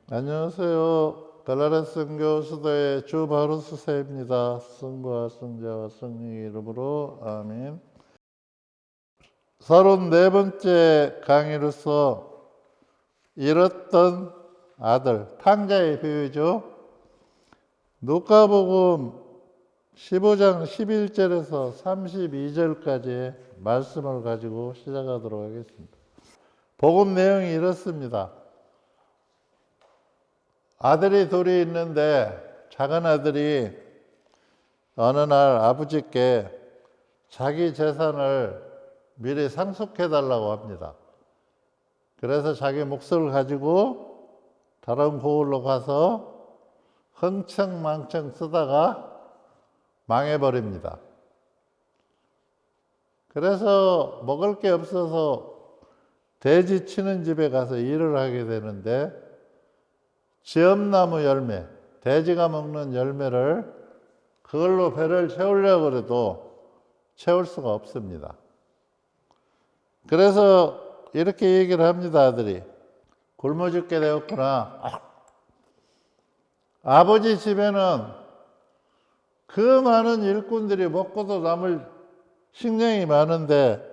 안녕하세요. 벨라레스 선교 수도의 주 바루스 세입니다. 성부와 성자와 성령의 이름으로 아멘. 34번째 강의로서 잃었던 아들, 탕자의 비유죠. 누가복음 15장 11절에서 32절까지의 말씀을 가지고 시작하도록 하겠습니다. 복음 내용이 이렇습니다. 아들이 둘이 있는데 작은 아들이 어느 날 아버지께 자기 재산을 미리 상속해 달라고 합니다. 그래서 자기 몫을 가지고 다른 고을로 가서 흥청망청 쓰다가 망해버립니다. 그래서 먹을 게 없어서 돼지 치는 집에 가서 일을 하게 되는데 지엄나무 열매, 돼지가 먹는 열매를 그걸로 배를 채우려고 해도 채울 수가 없습니다. 그래서 이렇게 얘기를 합니다, 아들이. 굶어 죽게 되었구나. 아버지 집에는 그 많은 일꾼들이 먹고도 남을 식량이 많은데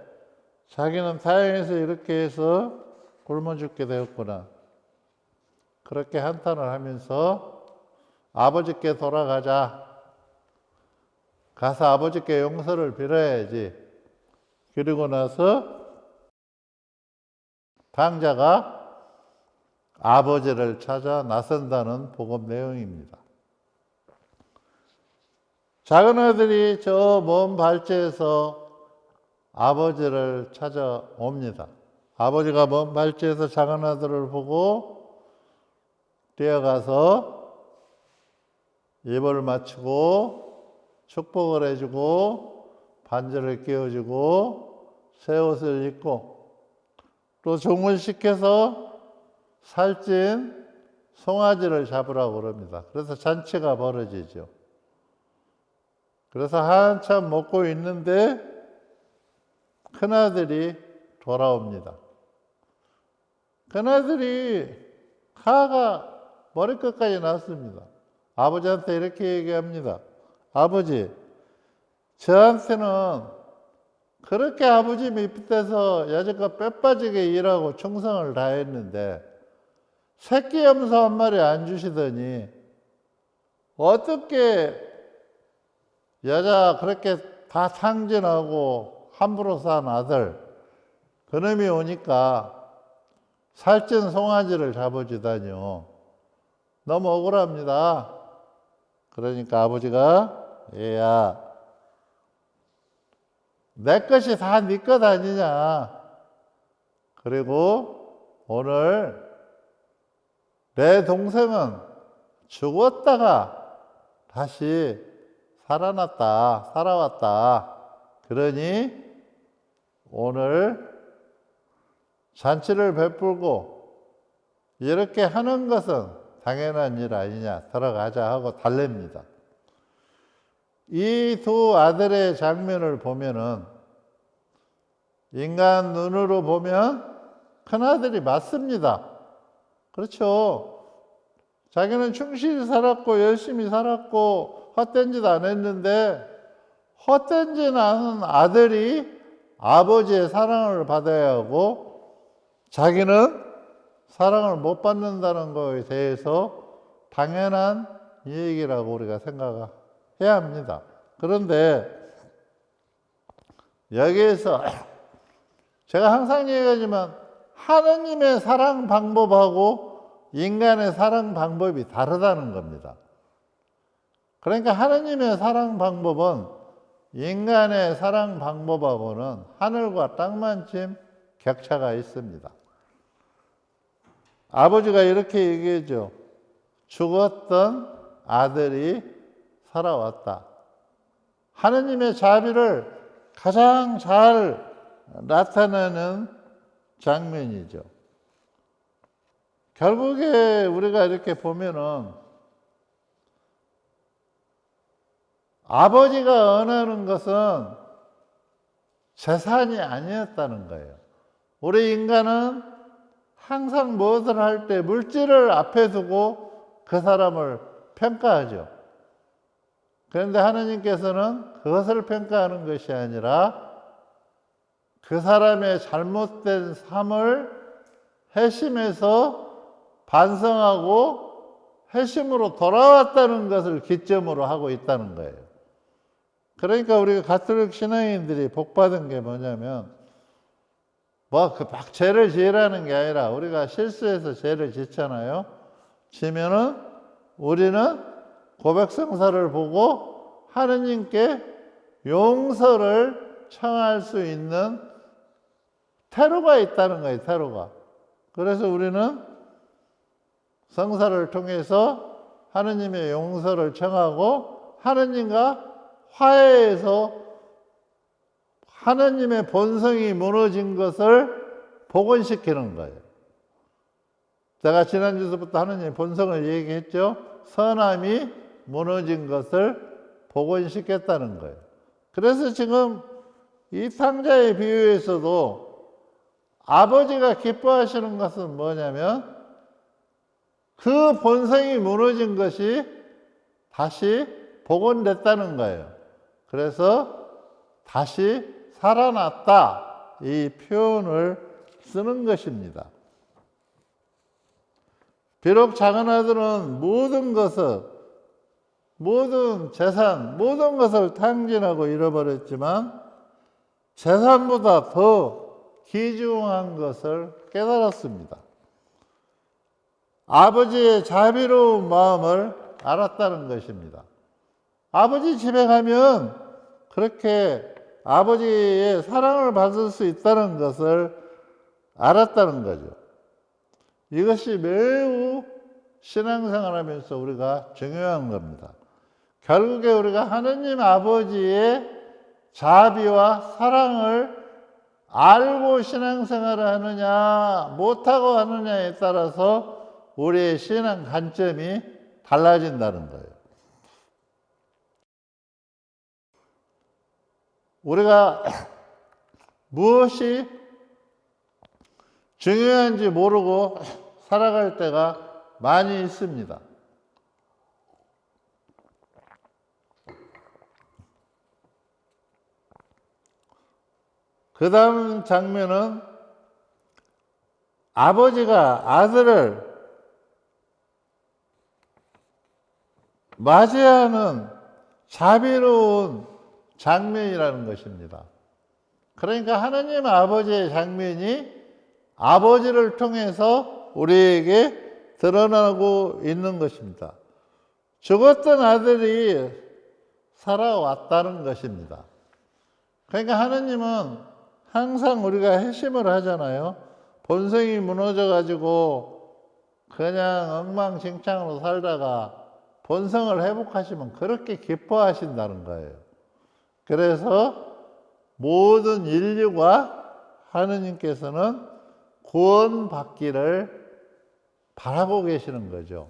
자기는 다행해서 이렇게 해서 굶어 죽게 되었구나. 그렇게 한탄을 하면서 아버지께 돌아가자. 가서 아버지께 용서를 빌어야지. 그리고 나서 탕자가 아버지를 찾아 나선다는 복음 내용입니다. 작은 아들이 저 먼 발치에서 아버지를 찾아옵니다. 아버지가 먼 발치에서 작은 아들을 보고 뛰어가서 입을 맞추고 축복을 해주고 반지를 끼워주고 새 옷을 입고 또 종을 시켜서 살찐 송아지를 잡으라고 그럽니다. 그래서 잔치가 벌어지죠. 그래서 한참 먹고 있는데 큰아들이 돌아옵니다. 큰아들이 화가 머리끝까지 났습니다. 아버지한테 이렇게 얘기합니다. 아버지, 저한테는 그렇게 아버지 밑에서 여지껏 빼빠지게 일하고 충성을 다했는데 새끼 염소 한 마리 안 주시더니 어떻게 여자 그렇게 다 상진하고 함부로 산 아들 그놈이 오니까 살찐 송아지를 잡아주다니요. 너무 억울합니다. 그러니까 아버지가 얘야 내 것이 다 네 것 아니냐. 그리고 오늘 내 동생은 죽었다가 다시 살아왔다. 그러니 오늘 잔치를 베풀고 이렇게 하는 것은 당연한 일 아니냐. 들어가자 하고 달랩니다. 이 두 아들의 장면을 보면은 인간 눈으로 보면 큰아들이 맞습니다. 그렇죠. 자기는 충실히 살았고 열심히 살았고 헛된 짓 안 했는데 헛된 짓 하는 아들이 아버지의 사랑을 받아야 하고 자기는 사랑을 못 받는다는 것에 대해서 당연한 얘기라고 우리가 생각해야 합니다. 그런데 여기에서 제가 항상 얘기하지만 하느님의 사랑 방법하고 인간의 사랑 방법이 다르다는 겁니다. 그러니까 하느님의 사랑 방법은 인간의 사랑 방법하고는 하늘과 땅만큼 격차가 있습니다. 아버지가 이렇게 얘기하죠. 죽었던 아들이 살아왔다. 하느님의 자비를 가장 잘 나타내는 장면이죠. 결국에 우리가 이렇게 보면은 아버지가 원하는 것은 재산이 아니었다는 거예요. 우리 인간은 항상 무엇을 할 때 물질을 앞에 두고 그 사람을 평가하죠. 그런데 하느님께서는 그것을 평가하는 것이 아니라 그 사람의 잘못된 삶을 회심해서 반성하고 회심으로 돌아왔다는 것을 기점으로 하고 있다는 거예요. 그러니까 우리가 가톨릭 신앙인들이 복받은 게 뭐냐면 막 죄를 지으라는 게 아니라 우리가 실수해서 죄를 짓잖아요. 지면은 우리는 고백성사를 보고 하느님께 용서를 청할 수 있는 태로가 있다는 거예요. 태로가. 그래서 우리는 성사를 통해서 하느님의 용서를 청하고 하느님과 화해해서 하느님의 본성이 무너진 것을 복원시키는 거예요. 제가 지난주부터 하느님의 본성을 얘기했죠. 선함이 무너진 것을 복원시켰다는 거예요. 그래서 지금 이 탕자의 비유에서도 아버지가 기뻐하시는 것은 뭐냐면 그 본성이 무너진 것이 다시 복원됐다는 거예요. 그래서 다시 살아났다, 이 표현을 쓰는 것입니다. 비록 작은 아들은 모든 것을, 모든 재산, 모든 것을 탕진하고 잃어버렸지만 재산보다 더 귀중한 것을 깨달았습니다. 아버지의 자비로운 마음을 알았다는 것입니다. 아버지 집에 가면 그렇게 아버지의 사랑을 받을 수 있다는 것을 알았다는 거죠. 이것이 매우 신앙생활 하면서 우리가 중요한 겁니다. 결국에 우리가 하느님 아버지의 자비와 사랑을 알고 신앙생활을 하느냐 못하고 하느냐에 따라서 우리의 신앙 관점이 달라진다는 거예요. 우리가 무엇이 중요한지 모르고 살아갈 때가 많이 있습니다. 그 다음 장면은 아버지가 아들을 맞이하는 자비로운 장면이라는 것입니다. 그러니까 하느님 아버지의 장면이 아버지를 통해서 우리에게 드러나고 있는 것입니다. 죽었던 아들이 살아왔다는 것입니다. 그러니까 하느님은 항상 우리가 회심을 하잖아요. 본성이 무너져가지고 그냥 엉망진창으로 살다가 본성을 회복하시면 그렇게 기뻐하신다는 거예요. 그래서 모든 인류가 하느님께서는 구원받기를 바라고 계시는 거죠.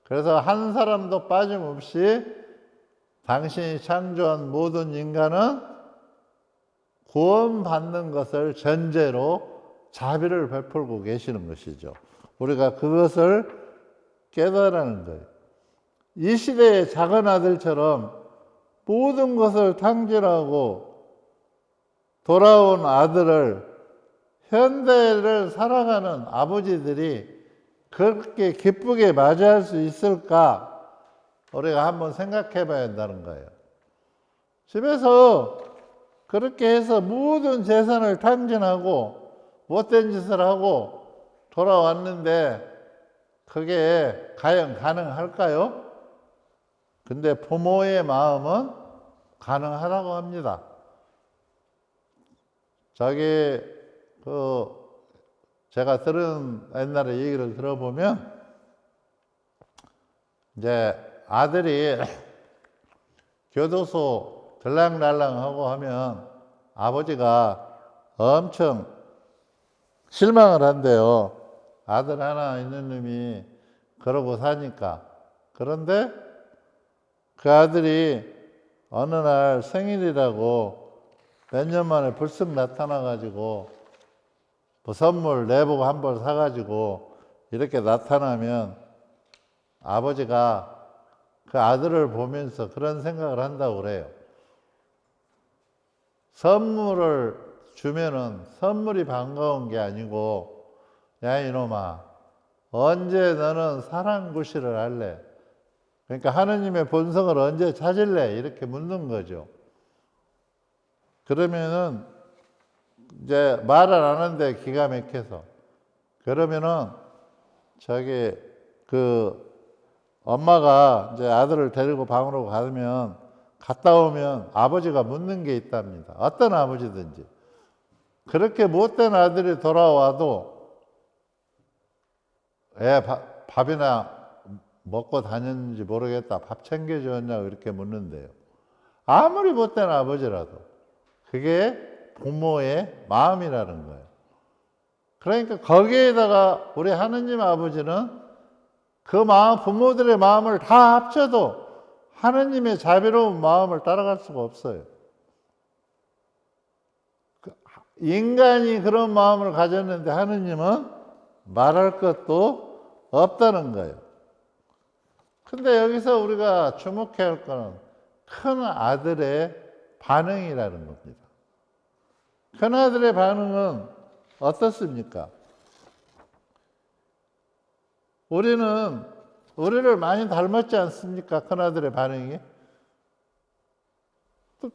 그래서 한 사람도 빠짐없이 당신이 창조한 모든 인간은 구원받는 것을 전제로 자비를 베풀고 계시는 것이죠. 우리가 그것을 깨달아는 거예요. 이 시대의 작은 아들처럼 모든 것을 탕진하고 돌아온 아들을 현대를 살아가는 아버지들이 그렇게 기쁘게 맞이할 수 있을까? 우리가 한번 생각해 봐야 한다는 거예요. 집에서 그렇게 해서 모든 재산을 탕진하고 못된 짓을 하고 돌아왔는데 그게 과연 가능할까요? 근데 부모의 마음은 가능하다고 합니다. 제가 들은 옛날에 얘기를 들어보면 이제 아들이 교도소 들락날락하고 하면 아버지가 엄청 실망을 한대요. 아들 하나 있는 놈이 그러고 사니까. 그런데 그 아들이 어느 날 생일이라고 몇 년 만에 불쑥 나타나가지고 뭐 선물 내복 한 벌 사가지고 이렇게 나타나면 아버지가 그 아들을 보면서 그런 생각을 한다고 그래요. 선물을 주면은 선물이 반가운 게 아니고, 야 이놈아, 언제 너는 사랑구실을 할래? 그러니까 하느님의 본성을 언제 찾을래? 이렇게 묻는 거죠. 그러면은 이제 말을 안 하는데 기가 막혀서, 그러면은 저기 그 엄마가 이제 아들을 데리고 방으로 가면, 갔다 오면 아버지가 묻는 게 있답니다. 어떤 아버지든지. 그렇게 못된 아들이 돌아와도 애 밥이나 먹고 다녔는지 모르겠다, 밥 챙겨줬냐고 이렇게 묻는데요. 아무리 못된 아버지라도 그게 부모의 마음이라는 거예요. 그러니까 거기에다가 우리 하느님 아버지는 그 마음, 부모들의 마음을 다 합쳐도 하느님의 자비로운 마음을 따라갈 수가 없어요. 인간이 그런 마음을 가졌는데 하느님은 말할 것도 없다는 거예요. 근데 여기서 우리가 주목해야 할 거는 큰 아들의 반응이라는 겁니다. 큰 아들의 반응은 어떻습니까? 우리를 많이 닮았지 않습니까? 큰아들의 반응이.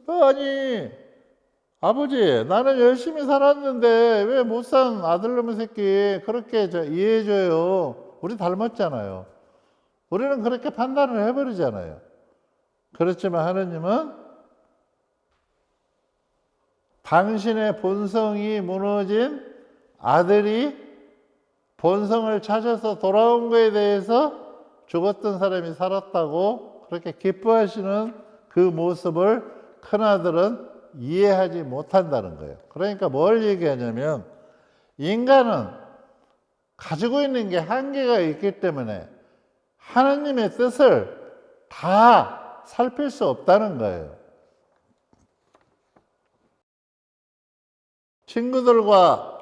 아니, 아버지, 나는 열심히 살았는데 왜 못 산 아들놈의 새끼 그렇게 이해해줘요? 우리 닮았잖아요. 우리는 그렇게 판단을 해버리잖아요. 그렇지만 하느님은 당신의 본성이 무너진 아들이 본성을 찾아서 돌아온 것에 대해서 죽었던 사람이 살았다고 그렇게 기뻐하시는 그 모습을 큰아들은 이해하지 못한다는 거예요. 그러니까 뭘 얘기하냐면, 인간은 가지고 있는 게 한계가 있기 때문에 하나님의 뜻을 다 살필 수 없다는 거예요. 친구들과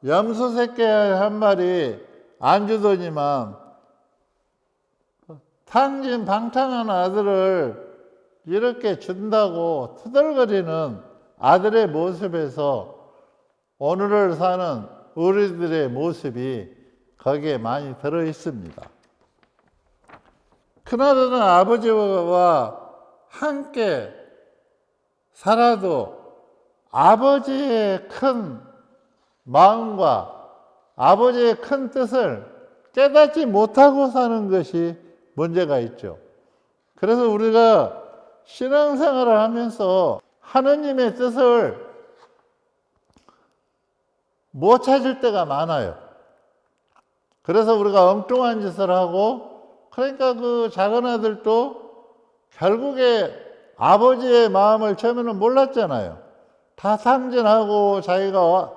염소 새끼 한 마리 안 주더니만 탕진 방탕한 아들을 이렇게 준다고 투덜거리는 아들의 모습에서 오늘을 사는 우리들의 모습이 거기에 많이 들어 있습니다. 큰아들은 아버지와 함께 살아도 아버지의 큰 마음과 아버지의 큰 뜻을 깨닫지 못하고 사는 것이 문제가 있죠. 그래서 우리가 신앙생활을 하면서 하느님의 뜻을 못 찾을 때가 많아요. 그래서 우리가 엉뚱한 짓을 하고, 그러니까 그 작은 아들도 결국에 아버지의 마음을 처음에는 몰랐잖아요. 다 상진하고 자기가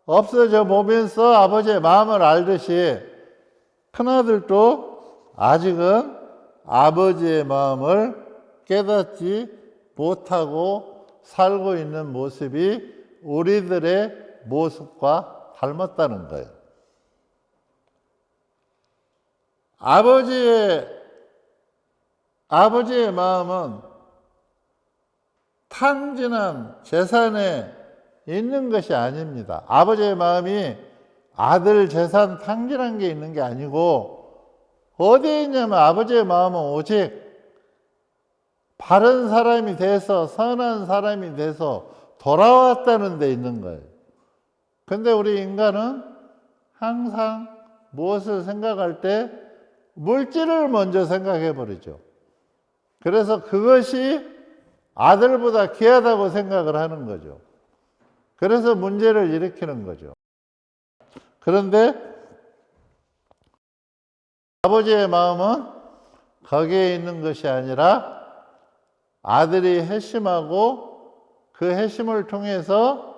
없어져 보면서 아버지의 마음을 알듯이 큰아들도 아직은 아버지의 마음을 깨닫지 못하고 살고 있는 모습이 우리들의 모습과 닮았다는 거예요. 아버지의 마음은 탕진한 재산에 있는 것이 아닙니다. 아버지의 마음이 아들 재산 탕진한 게 있는 게 아니고, 어디에 있냐면 아버지의 마음은 오직 바른 사람이 돼서, 선한 사람이 돼서 돌아왔다는 데 있는 거예요. 근데 우리 인간은 항상 무엇을 생각할 때 물질을 먼저 생각해 버리죠. 그래서 그것이 아들보다 귀하다고 생각을 하는 거죠. 그래서 문제를 일으키는 거죠. 그런데 아버지의 마음은 거기에 있는 것이 아니라 아들이 회심하고 그 회심을 통해서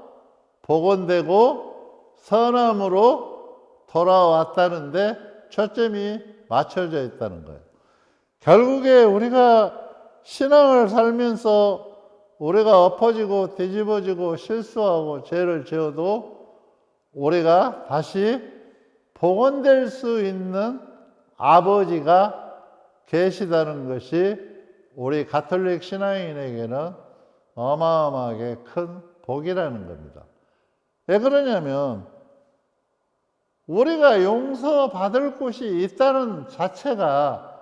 복원되고 선함으로 돌아왔다는데 초점이 맞춰져 있다는 거예요. 결국에 우리가 신앙을 살면서 우리가 엎어지고 뒤집어지고 실수하고 죄를 지어도 우리가 다시 복원될 수 있는 아버지가 계시다는 것이 우리 가톨릭 신앙인에게는 어마어마하게 큰 복이라는 겁니다. 왜 그러냐면 우리가 용서받을 곳이 있다는 자체가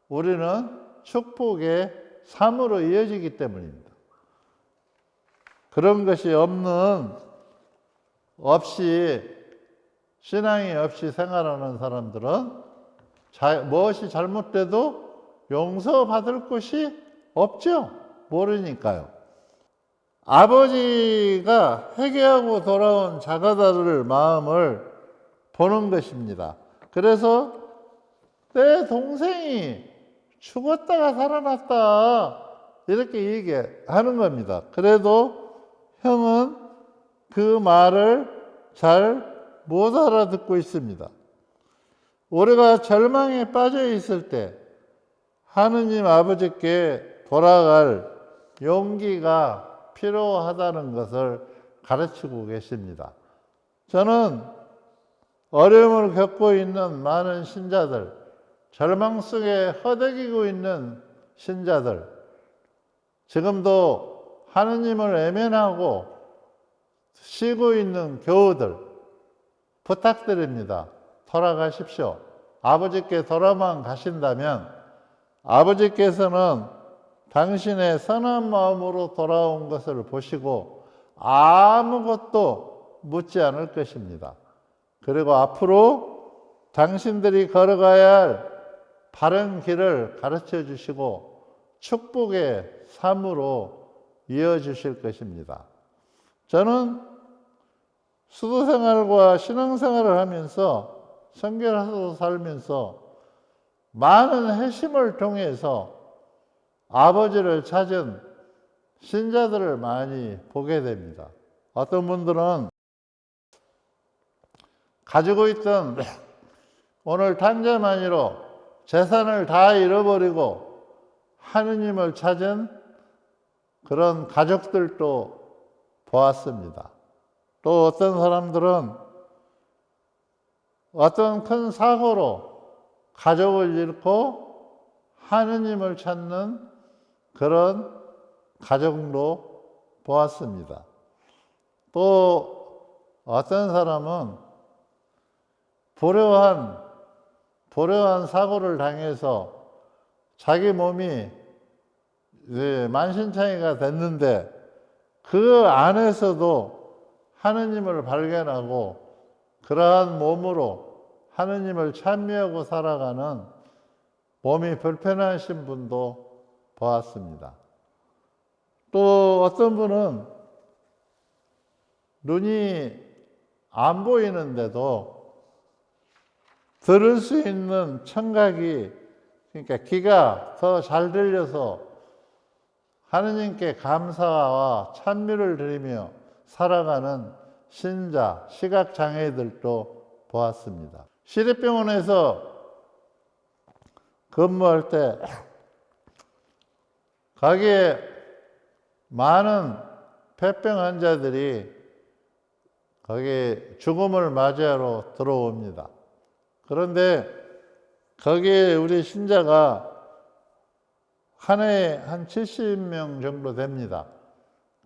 우리는 축복의 삶으로 이어지기 때문입니다. 그런 것이 신앙이 없이 생활하는 사람들은 무엇이 잘못돼도 용서받을 곳이 없죠. 모르니까요. 아버지가 회개하고 돌아온 자가다를 마음을 보는 것입니다. 그래서 내 동생이 죽었다가 살아났다 이렇게 얘기하는 겁니다. 그래도 형은 그 말을 잘 못 알아듣고 있습니다. 우리가 절망에 빠져 있을 때 하느님 아버지께 돌아갈 용기가 필요하다는 것을 가르치고 계십니다. 저는 어려움을 겪고 있는 많은 신자들, 절망 속에 허덕이고 있는 신자들, 지금도 하느님을 외면하고 쉬고 있는 교우들 부탁드립니다. 돌아가십시오. 아버지께 돌아만 가신다면 아버지께서는 당신의 선한 마음으로 돌아온 것을 보시고 아무것도 묻지 않을 것입니다. 그리고 앞으로 당신들이 걸어가야 할 바른 길을 가르쳐 주시고 축복의 삶으로 이어주실 것입니다. 저는 수도생활과 신앙생활을 하면서 선교사로 살면서 많은 회심을 통해서 아버지를 찾은 신자들을 많이 보게 됩니다. 어떤 분들은 가지고 있던 오늘 탄자만이로 재산을 다 잃어버리고 하느님을 찾은 그런 가족들도 보았습니다. 또 어떤 사람들은 어떤 큰 사고로 가족을 잃고 하느님을 찾는 그런 가정도 보았습니다. 또 어떤 사람은 불효한 사고를 당해서 자기 몸이 만신창이가 됐는데 그 안에서도 하느님을 발견하고 그러한 몸으로 하느님을 찬미하고 살아가는 몸이 불편하신 분도 보았습니다. 또 어떤 분은 눈이 안 보이는데도 들을 수 있는 청각이, 그러니까 귀가 더 잘 들려서 하느님께 감사와 찬미를 드리며 살아가는 신자, 시각장애들도 보았습니다. 시립병원에서 근무할 때 거기에 많은 폐병 환자들이 거기에 죽음을 맞이하러 들어옵니다. 그런데 거기에 우리 신자가 한 해에 한 70명 정도 됩니다.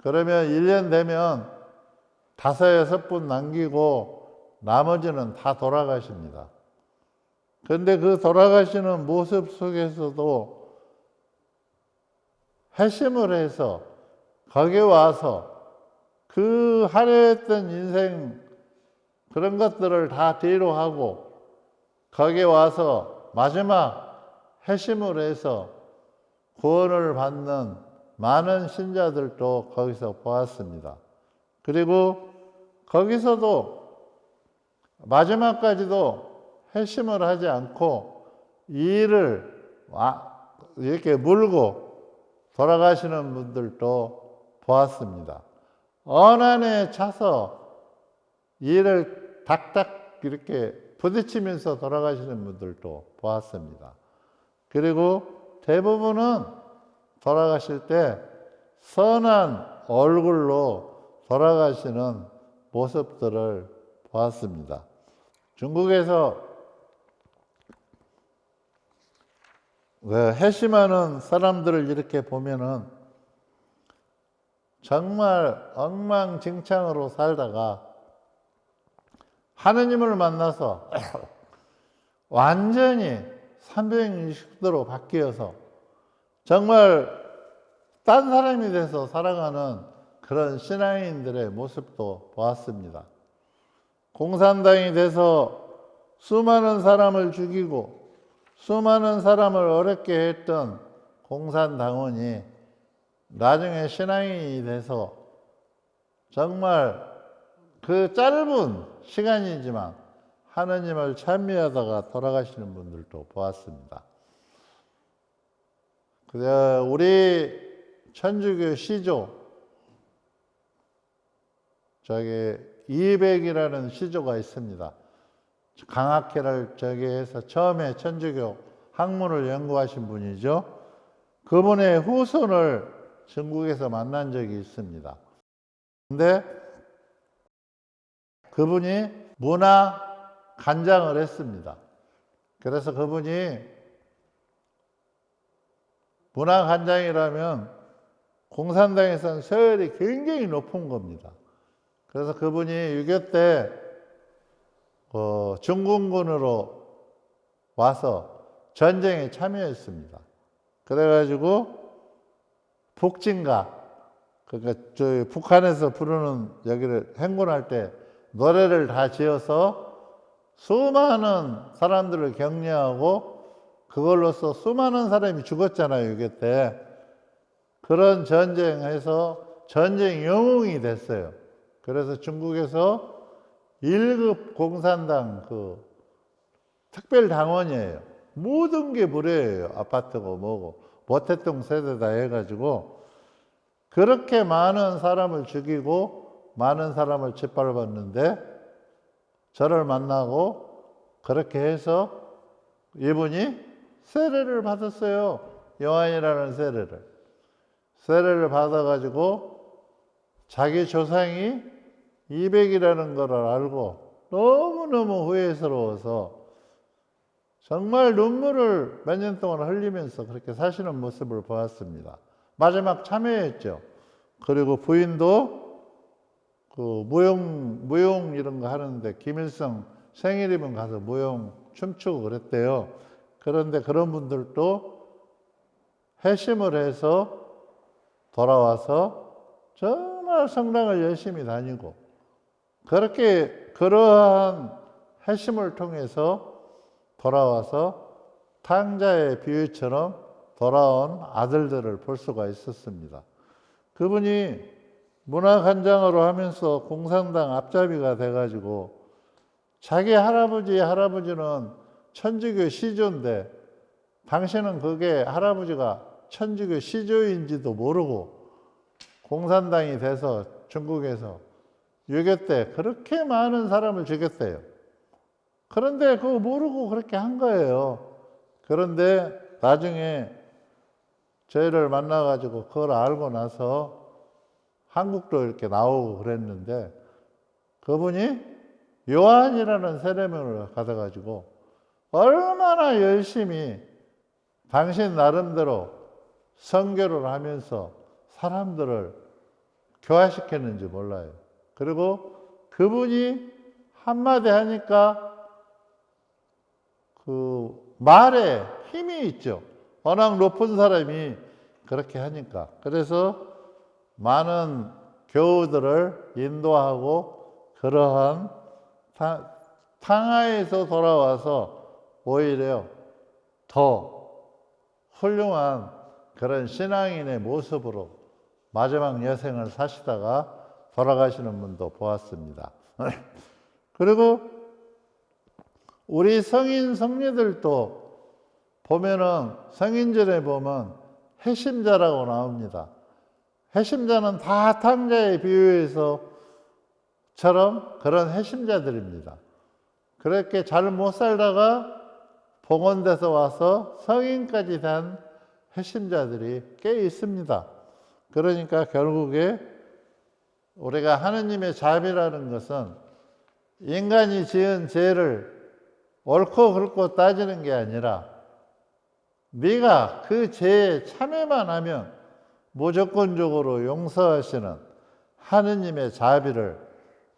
그러면 1년 되면 5, 6분 남기고 나머지는 다 돌아가십니다. 그런데 그 돌아가시는 모습 속에서도 회심을 해서 거기에 와서 그 화려했던 인생 그런 것들을 다 뒤로 하고 거기에 와서 마지막 회심을 해서 구원을 받는 많은 신자들도 거기서 보았습니다. 그리고 거기서도 마지막까지도 회심을 하지 않고 이를 이렇게 물고 돌아가시는 분들도 보았습니다. 언안에 차서 이를 닥닥 이렇게 부딪히면서 돌아가시는 분들도 보았습니다. 그리고 대부분은 돌아가실 때 선한 얼굴로 돌아가시는 모습들을 보았습니다. 중국에서 회심하는 사람들을 이렇게 보면은 정말 엉망진창으로 살다가 하느님을 만나서 완전히 360도로 바뀌어서 정말 딴 사람이 돼서 살아가는 그런 신앙인들의 모습도 보았습니다. 공산당이 돼서 수많은 사람을 죽이고 수많은 사람을 어렵게 했던 공산당원이 나중에 신앙인이 돼서 정말 그 짧은 시간이지만 하느님을 찬미하다가 돌아가시는 분들도 보았습니다. 우리 천주교 시조, 저기 이백이라는 시조가 있습니다. 강학회를 해서 처음에 천주교 학문을 연구하신 분이죠. 그분의 후손을 중국에서 만난 적이 있습니다. 근데 그분이 문화 간장을 했습니다. 그래서 그분이 문화 간장이라면 공산당에서는 서열이 굉장히 높은 겁니다. 그래서 그분이 6.25 때 중공군으로 와서 전쟁에 참여했습니다. 그래가지고 북진가, 그러니까 저희 북한에서 부르는 여기를 행군할 때 노래를 다 지어서 수많은 사람들을 격려하고 그걸로써 수많은 사람이 죽었잖아요, 6.25 때. 그런 전쟁에서 전쟁 영웅이 됐어요. 그래서 중국에서 1급 공산당 특별당원이에요. 모든 게 무료예요. 아파트고 뭐고 모택동 세대다 해가지고 그렇게 많은 사람을 죽이고 많은 사람을 짓밟았는데 저를 만나고 그렇게 해서 이분이 세례를 받았어요. 요한이라는 세례를 받아가지고 자기 조상이 200이라는 것을 알고 너무너무 후회스러워서 정말 눈물을 몇 년 동안 흘리면서 그렇게 사시는 모습을 보았습니다. 마지막 참여했죠. 그리고 부인도 무용 이런 거 하는데 김일성 생일이면 가서 무용 춤추고 그랬대요. 그런데 그런 분들도 회심을 해서 돌아와서 정말 성당을 열심히 다니고 그러한 회심을 통해서 돌아와서 탕자의 비유처럼 돌아온 아들들을 볼 수가 있었습니다. 그분이 문화관장으로 하면서 공산당 앞잡이가 돼가지고 자기 할아버지는 천주교 시조인데 당신은 그게 할아버지가 천주교 시조인지도 모르고 공산당이 돼서 중국에서 6.25 때 그렇게 많은 사람을 죽였대요. 그런데 그거 모르고 그렇게 한 거예요. 그런데 나중에 저희를 만나가지고 그걸 알고 나서 한국도 이렇게 나오고 그랬는데 그분이 요한이라는 세례명을 받아가지고 얼마나 열심히 당신 나름대로 선교를 하면서 사람들을 교화시켰는지 몰라요. 그리고 그분이 한마디 하니까 그 말에 힘이 있죠. 워낙 높은 사람이 그렇게 하니까. 그래서 많은 교우들을 인도하고 그러한 탕하에서 돌아와서 오히려 더 훌륭한 그런 신앙인의 모습으로 마지막 여생을 사시다가 돌아가시는 분도 보았습니다. 그리고 우리 성인 성녀들도 보면은 성인전에 보면 회심자라고 나옵니다. 회심자는 다 탕자의 비유에서처럼 그런 회심자들입니다. 그렇게 잘 못 살다가 봉헌돼서 와서 성인까지 된 회심자들이 꽤 있습니다. 그러니까 결국에 우리가 하느님의 자비라는 것은 인간이 지은 죄를 옳고 그렇고 따지는 게 아니라 네가 그 죄에 참여만 하면 무조건적으로 용서하시는 하느님의 자비를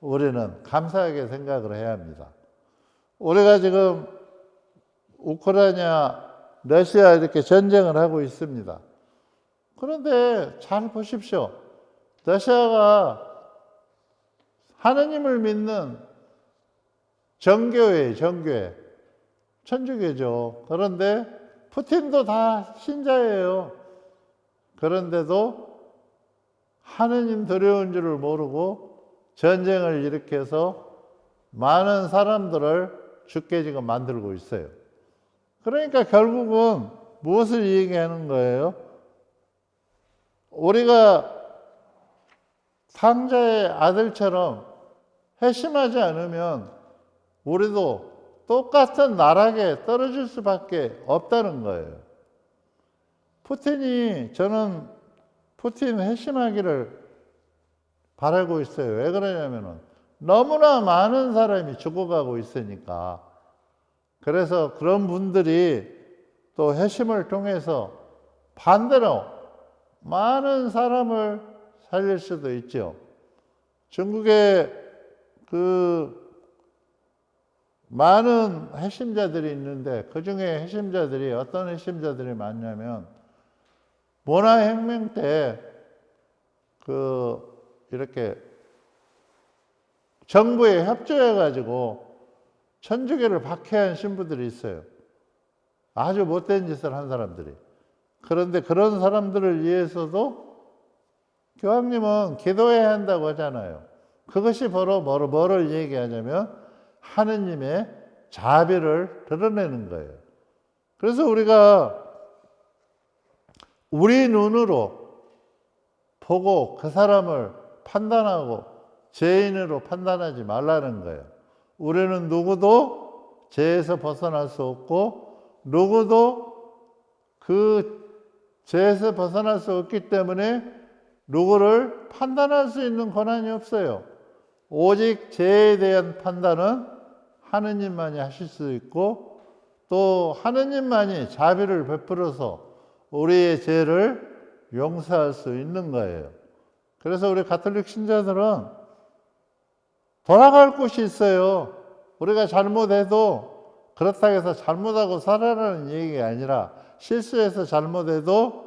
우리는 감사하게 생각을 해야 합니다. 우리가 지금 우크라이나, 러시아 이렇게 전쟁을 하고 있습니다. 그런데 잘 보십시오. 러시아가 하느님을 믿는 정교회, 천주교죠. 그런데 푸틴도 다 신자예요. 그런데도 하느님 두려운 줄을 모르고 전쟁을 일으켜서 많은 사람들을 죽게 지금 만들고 있어요. 그러니까 결국은 무엇을 얘기하는 거예요? 우리가 상자의 아들처럼 회심하지 않으면 우리도 똑같은 나락에 떨어질 수밖에 없다는 거예요. 저는 푸틴 회심하기를 바라고 있어요. 왜 그러냐면은 너무나 많은 사람이 죽어가고 있으니까. 그래서 그런 분들이 또 회심을 통해서 반대로 많은 사람을 살릴 수도 있죠. 중국에 많은 회심자들이 있는데 그 중에 회심자들이 어떤 회심자들이 많냐면 문화혁명 때 이렇게 정부에 협조해가지고 천주교를 박해한 신부들이 있어요. 아주 못된 짓을 한 사람들이. 그런데 그런 사람들을 위해서도 교황님은 기도해야 한다고 하잖아요. 그것이 바로 뭐를 얘기하냐면 하느님의 자비를 드러내는 거예요. 그래서 우리가 우리 눈으로 보고 그 사람을 판단하고 죄인으로 판단하지 말라는 거예요. 우리는 누구도 죄에서 벗어날 수 없고 누구도 그 죄에서 벗어날 수 없기 때문에 누구를 판단할 수 있는 권한이 없어요. 오직 죄에 대한 판단은 하느님만이 하실 수 있고 또 하느님만이 자비를 베풀어서 우리의 죄를 용서할 수 있는 거예요. 그래서 우리 가톨릭 신자들은 돌아갈 곳이 있어요. 우리가 잘못해도 그렇다고 해서 잘못하고 살아라는 얘기가 아니라 실수해서 잘못해도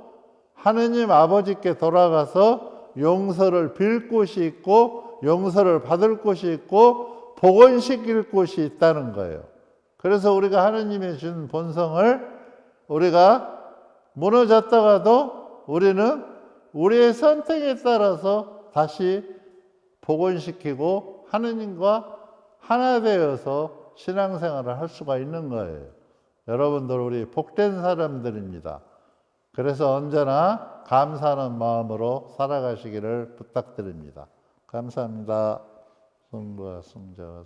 하느님 아버지께 돌아가서 용서를 빌 곳이 있고 용서를 받을 곳이 있고 복원시킬 곳이 있다는 거예요. 그래서 우리가 하느님이 준 본성을 우리가 무너졌다가도 우리는 우리의 선택에 따라서 다시 복원시키고 하느님과 하나 되어서 신앙생활을 할 수가 있는 거예요. 여러분들 우리 복된 사람들입니다. 그래서 언제나 감사하는 마음으로 살아가시기를 부탁드립니다. 감사합니다. 성부와 성자와